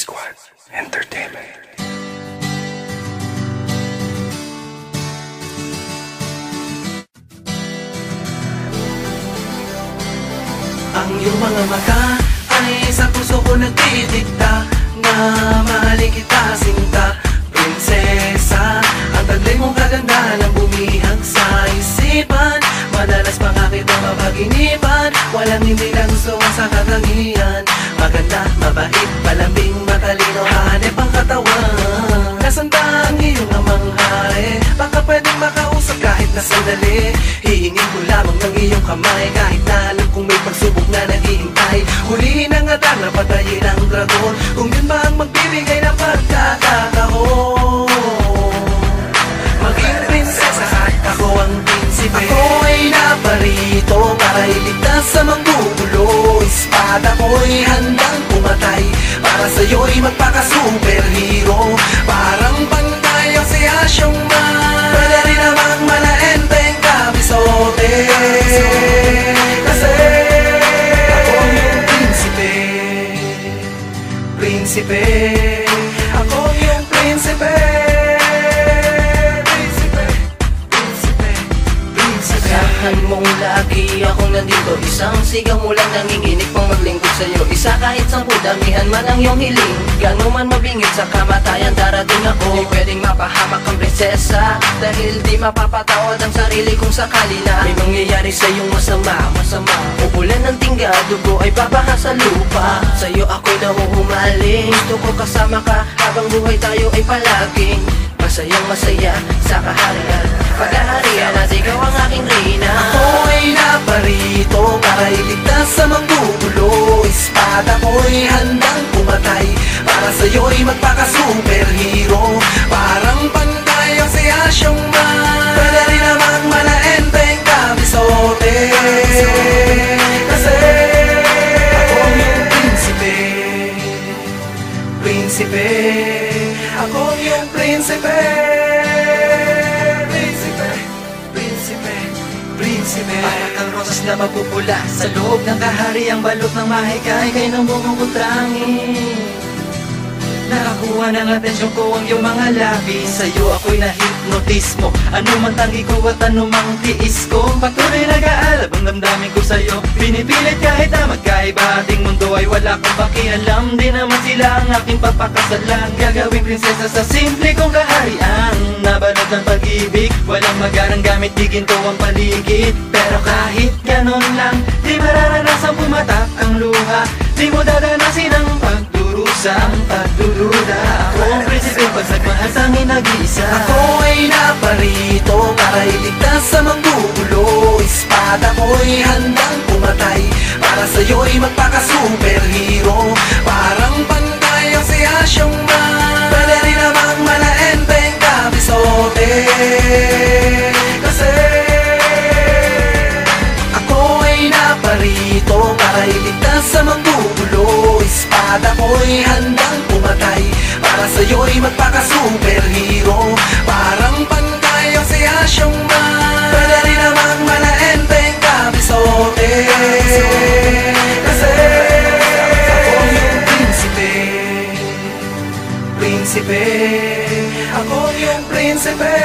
Squad Entertainment. Ang iyong mga mata ay sa puso ko nagdidikta na mahalin kita sinta, prinsesa. Ang taglay mong kagandahan ang bumihag sa isipan. Madalas pa nga kitang mapaginipan, walang hindi na gusto ang sa katangian. Maganda, mabait, palambing, matalino, hanep ang katawan. Nasaan ba ang iyong amang hari? Baka pwedeng makausap kahit na sandali. Hihingin ko lamang ng iyong kamay, kahit na alam kong may pagsubok na naghihintay. Hulihin ang atar na patayin ang dragon, kung yun ba ang magbibigay ng pagkakataon. Maging prinsesa at ako ang prinsipe. Ako ay naparito para iligtas sa manggugulo. Espada ko'y handang pumatay para sa'yo'y magpaka-superhero. Parang pantay ang si Asyong Man, pwede rin namang malaenteng kabisote. Kasi ako yung prinsipe, prinsipe. Ako yung prinsipe. Asahan mong lagi akong nandito, isang sigaw mo lang nanginginig pang maglingkod sa'yo. Isa kahit 10 damihan man ang iyong hiling, gano'n man mabingit sa kamatayan darating ako. Di pwedeng mapahamak ang prinsesa, dahil di mapapatawad ang sarili kung sakali na may mangyayari sa iyong masama. Upulan ng tingga, dugo ay babaha sa lupa. Sa'yo ako'y nahuhumaling, gusto ko kasama ka habang buhay tayo ay palaging masayang masaya sa kaharian. Pag-aharian at ikaw ang aking reyna. Ako ay naparito para iligtas sa manggugulo. Espada ko'y handang pumatay para sa'yo'y magpaka-superhero. Parang pantay ang si Asyong Man, pwede rin namang malaenteng kabisote. Kasi ako yung prinsipe, prinsipe. Ako yung prinsipe, prinsipe, prinsipe, prinsipe. Para kang rosas na mapupula sa loob ng kahariang balot ng mahikay kay ng bumubutrangin. Nakakuha ng atensyon ko ang iyong mga labi. Sa'yo ako'y na-hypnotismo, ano man tangi ko at ano mang tiis ko. Patuloy nag-aalab ang damdamin ko sa'yo, pinipilit kahit na magkaiba ating mundo ay wala kong pakialam. Di naman sila ang aking papakasalan, gagawing prinsesa sa simple kong kaharian. Nabalot ng pag-ibig, walang magarang gamit, di ginto ang paligid. Pero kahit ganon lang, di mararanasang pumatak ang luha. Di mo dadanasin ang pagdurusang pagdududa. Ako ang prinsipe, pag nagmahal sa'kin nag-iisa. Ako ay naparito para iligtas sa manggugulo. Espada ko'y handang pumatay para sa'yo'y magpaka-superhero. Parang pantay ang si Asyong Man, pwede rin namang malaenteng kabisote. Kasi ako ay naparito para iligtas sa manggugulo. Espada ko'y handang pumatay para sa'yo'y magpaka-superhero. Parang pantay ang si Asyong Man, pwede rin namang malaenteng kabisote. Kasi ako yung prinsipe, prinsipe. Ako yung prinsipe.